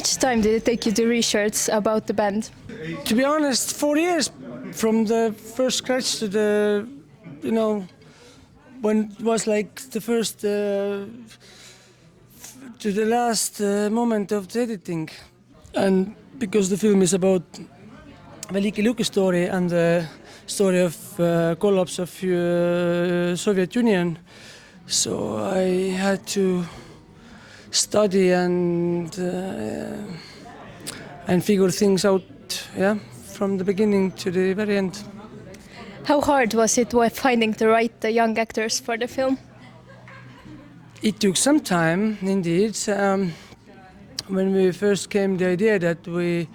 much time did it take you to research about the band? To be honest, 4 years from the first scratch to the, when it was like the first, to the last moment of the editing. And because the film is about Veliki Luki story and the story of collapse of Soviet Union, so I had to study and figure things out, from the beginning to the very end. How hard was it finding the right young actors for the film? It took some time, indeed. When we first came the idea that we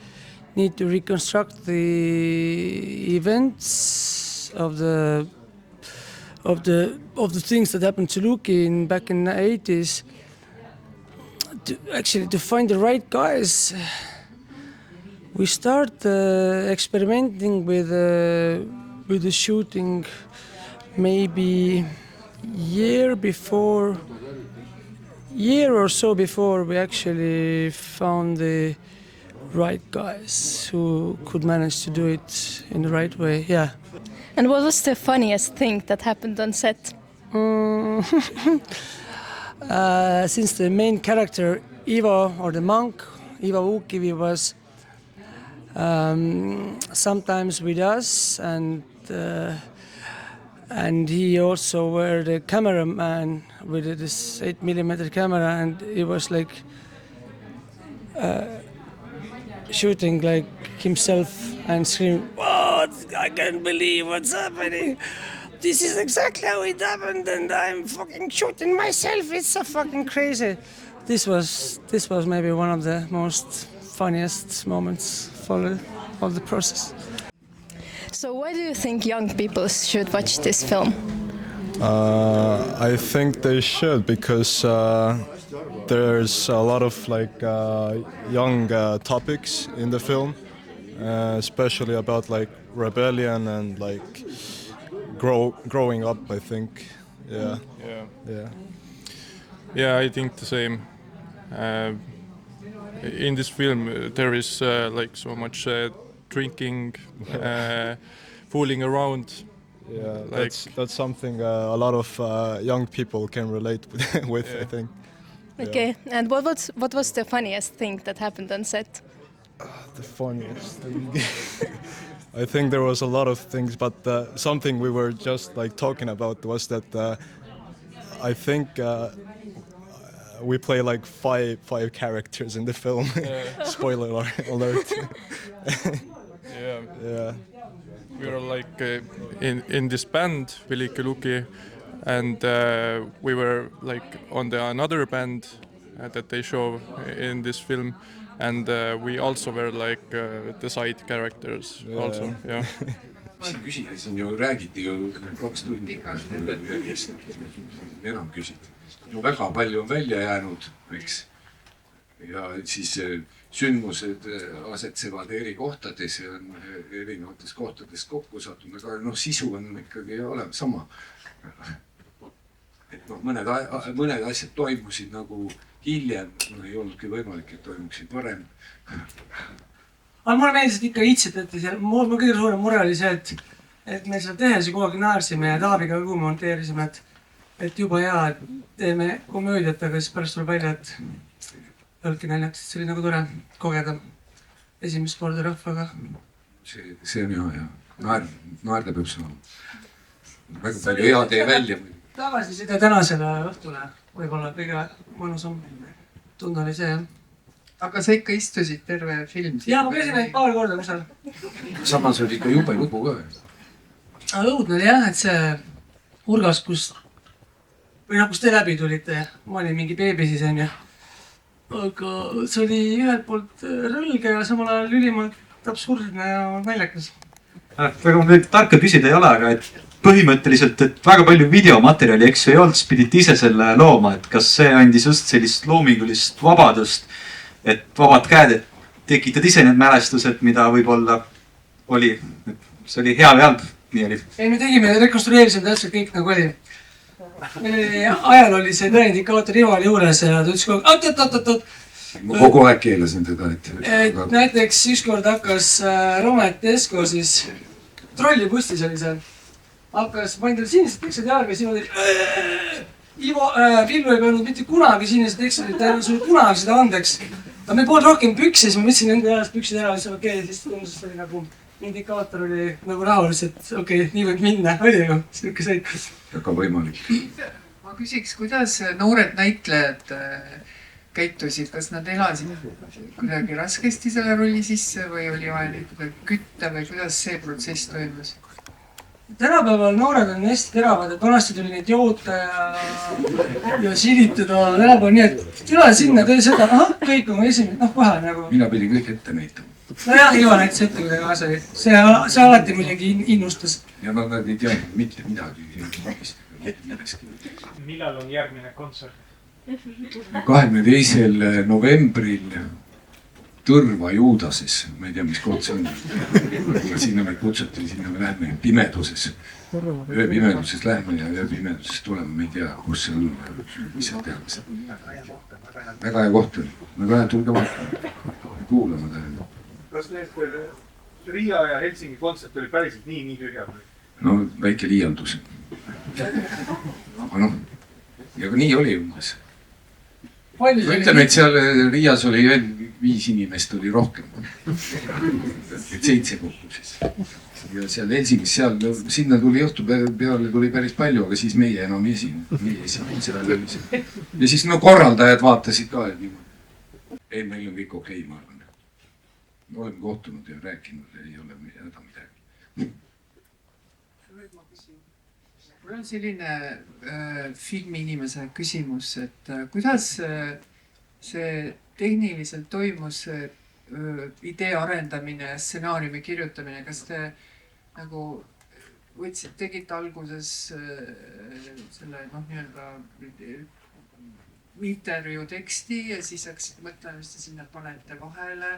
need to reconstruct the events of the things that happened to Luki back in the 80s, to find the right guys, we start experimenting with the shooting maybe year or so before we actually found the right guys who could manage to do it in the right way. Yeah. And what was the funniest thing that happened on set? Since the main character Ivo, or the monk Ivo Ukivi, was sometimes with us, and he also were the cameraman with this 8mm camera, and he was like shooting like himself and screaming, "What? I can't believe what's happening. This is exactly how it happened, and I'm fucking shooting myself. It's so fucking crazy." This was maybe one of the most funniest moments for all the process. So why do you think young people should watch this film? I think they should because there's a lot of young topics in the film, especially about rebellion and growing up, I think. Yeah, I think the same. In this film there is so much drinking, fooling around. Yeah, that's something a lot of young people can relate with, I think. Okay, and what was the funniest thing that happened on set? The funniest thing. I think there was a lot of things, but something we were just talking about was that I think we play five characters in the film. Spoiler alert. Yeah. We were in this band Veliki Luki, and we were on another band that they show in this film, and we also were the side characters also. Yeah. Siin ju räägiti 2 tundi enam küsiti. Väga palju on välja jäänud, eks. Ja siis sündmused asetsevad eri kohtades ja on erinevates kohtades kokku sattunud, aga sisu on ikkagi sama. Et mõned asjad toimusid nagu hiljem, ei olnudki võimalik, et toimuksid varem. Aga mulle meeldis, et ikka iitsitati seal. Mul kõige suurem mure oli see, et me seal tehes kogu aeg naersime ja Taaviga kui monteerisime, et juba hea, et teeme komöödiat, aga siis pärast tuleb välja, et olidki naljakas, et see oli nagu tore kogeda esimest korda rahvaga. See on hea, ja. Naerda peab saama. Väga palju hea tee välja. Tagasiside tänasele õhtule võib-olla kõige mõnusam tunda oli see, jah. Aga sa ikka istusid terve film? Jaa, ma käisin neid paar korda kusel. Samas oli ikka jube lugu ka. Õudne oli jah, et see Urgas, kus te läbi tulite, ma olin mingi beebi siis, on ju. Aga see oli ühelt poolt rõlge ja samal ajal ülimalt absurdne ja naljakas. Väga tarka küsida ei ole, aga põhimõtteliselt, et väga palju videomaterjali, eks ei olnud, siis pidite ise selle looma, et kas see andis just sellist loomingulist vabadust, et vabad käed, et tekitad ise need mälestused, mida võib-olla oli. See oli hea või halb, nii oli. Ei, me tegime, rekonstrueerisime täpselt kõik nagu oli. Meil oli ajal oli see tõendikaator Ivo oli juures ja ta ütles kogu aeg, oot. ma kogu aeg keelasin teda, et näiteks ükskord hakkas Romet Esko siis, trollibussis oli seal, hakkas, panin talle sinised teksad jalga ja siis niimoodi Ivo, Villu ei pannud mitte kunagi sinised teksad, ta ei sulle kunagi seda andeks. aga meil polnud rohkem pükse, siis ma võtsin enda jalast püksid ära, siis okei, siis tundus, et oli nagu indikaator oli nagu rahulis, et okei, nii võib minna, oli ju, siuke sõit. Väga võimalik. ma küsiks, kuidas noored näitlejad käitusid, kas nad elasid kuidagi raskesti selle rolli sisse või oli vaja neid kuidagi kütta või kuidas see protsess toimus? Tänapäeval noored on hästi teravad, et vanasti tuli neid joota ja silitada. Tänapäeval nii, et tule sinna, tee seda, ahah, kõik on esimene, noh kohe nagu. Mina pidin kõik ette näitama. Nojah, Ivo näitas ette kuidagi kaasa. See alati muidugi innustas. Ja nad ei teadnud mitte midagi. Millal on järgmine kontsert? 22. novembril Tõrva Juudases, ma ei tea, mis koht see on. Sinna me kutsuti, sinna me lähme pimeduses. Ööpimeduses lähme ja ööpimeduses tuleme, me ei tea, kus see on, mis seal tehakse. Väga hea koht oli. Väga hea, tulge vaatama. Kuulama tähendab. Kas need Riia ja Helsingi kontsert oli päriselt nii tühja? No väike liialdus. Aga noh, ja nii oli umbes. Ütleme, et seal Riias oli veel 5 inimest oli rohkem. 7 kokku siis. Ja seal Helsingis, seal, sinna tuli õhtu peale tuli päris palju, aga siis meie enam ei esinud. Ja siis no korraldajad vaatasid ka, et niimoodi. Ei, meil on kõik okei, ma arvan. Me oleme kohtunud ja rääkinud, ei ole häda midagi. Mul on selline filmiinimese küsimus, et kuidas see tehniliselt toimus idee arendamine, stsenaariumi kirjutamine, kas te nagu tegite alguses selle nii-öelda intervjuu teksti ja siis hakkasite mõtlema, mis te sinna panete vahele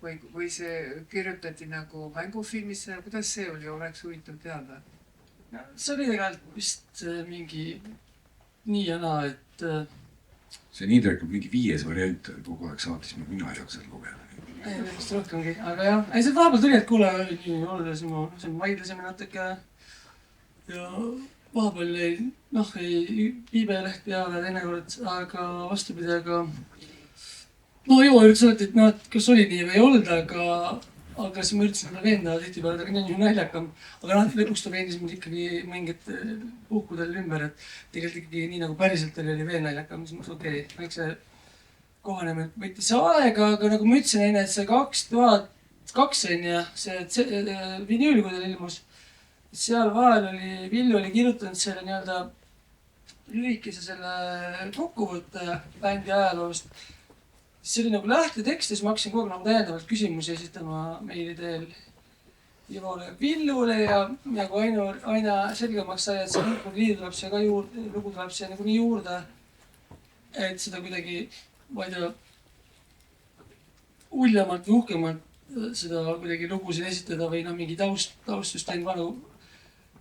või see kirjutati nagu mängufilmisse, kuidas see oli, oleks huvitav teada? See oli tegelikult vist mingi nii ja naa, et see on tegelikult mingi 5 variant, kogu aeg saatis, mina ei jaksa lugeda. Ei, vist rohkemgi, aga jah. Ei, see vahepeal tuli, et kuule, nii olulisema, vaidlesime natuke ja vahepeal ei viibeleht peale teinekord, aga vastupidi, aga no Ivo üritas alati, et kas oli nii või ei olnud, aga siis ma üritasin talle veenda tihtipeale, aga nii on naljakam. Aga lõpuks ta veendis mind ikkagi mingid puhkudel ümber, et tegelikult ikkagi nii nagu päriselt oli veel naljakam. Siis ma okei, eks see kohanemine võttis aega, aga nagu ma ütlesin enne, et see 2002 on ja see vinüül, kui ta ilmus, seal vahel oli, Villu oli kirjutanud selle nii-öelda lühikese selle kokkuvõtte bändi ajaloost. See oli nagu lähtetekst ja siis ma hakkasin kogu aeg nagu täiendavalt küsimusi esitama meili teel Ivole ja Villule ja nagu aina selgemaks sai, et see liidu tuleb siia ka juurde, lugu tuleb siia nagu nii juurde, et seda kuidagi, ma ei tea, uljamalt või uhkemalt seda kuidagi lugu siin esitada või mingi taustust ainult vanu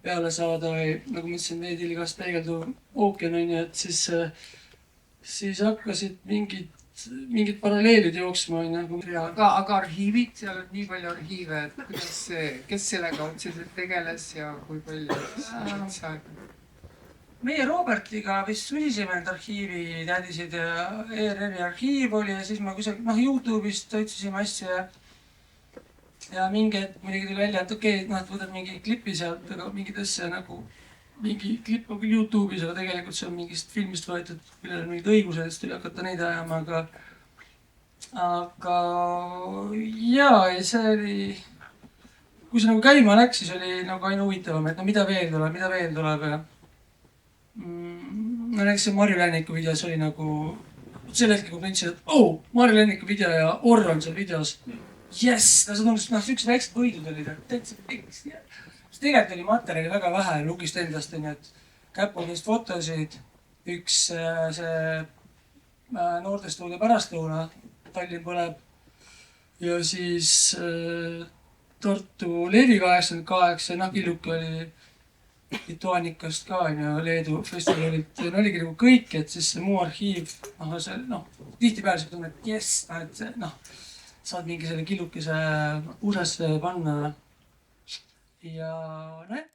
peale saada või nagu ma ütlesin, veetilgast peegelduv ookean on ju, et siis hakkasid mingid paralleelid jooksma nagu. Aga arhiivid, seal on nii palju arhiive, et kuidas kes sellega otseselt tegeles ja kui palju see Meie Robertiga vist susisime need arhiivi tädisid ja ERR-i arhiiv oli ja siis me kusagil, YouTube'ist otsisime asja ja mingi hetk muidugi tuli välja, et okei, võtad mingi klipi sealt, aga mingid asja nagu mingi klipp on küll YouTube'is, aga tegelikult see on mingist filmist võetud, millel on mingid õigused, siis tuli hakata neid ajama, aga jaa, ja see oli, kui see nagu käima läks, siis oli nagu aina huvitavam, et mida veel tuleb ja näiteks see Marju Länniku videos oli nagu, sel hetkel kui tundsin, et Marju Länniku video ja Orr on seal videos, jess, see tundus, siuksed väiksed võidud olid, täitsa piks, tegelikult oli materjali väga vähe lugist endast, et käpul neist fotosid, üks see noortestuudio pärastlõuna, Tallinn põleb ja siis Tartu Levi 88, Killuke oli Lituaanikast ka on ju, Leedu festivalid, no oligi nagu kõik, et siis see muu arhiiv, tihtipeale sa tunned, et jess, et saad mingi selle killukese usesse panna. ja nojah.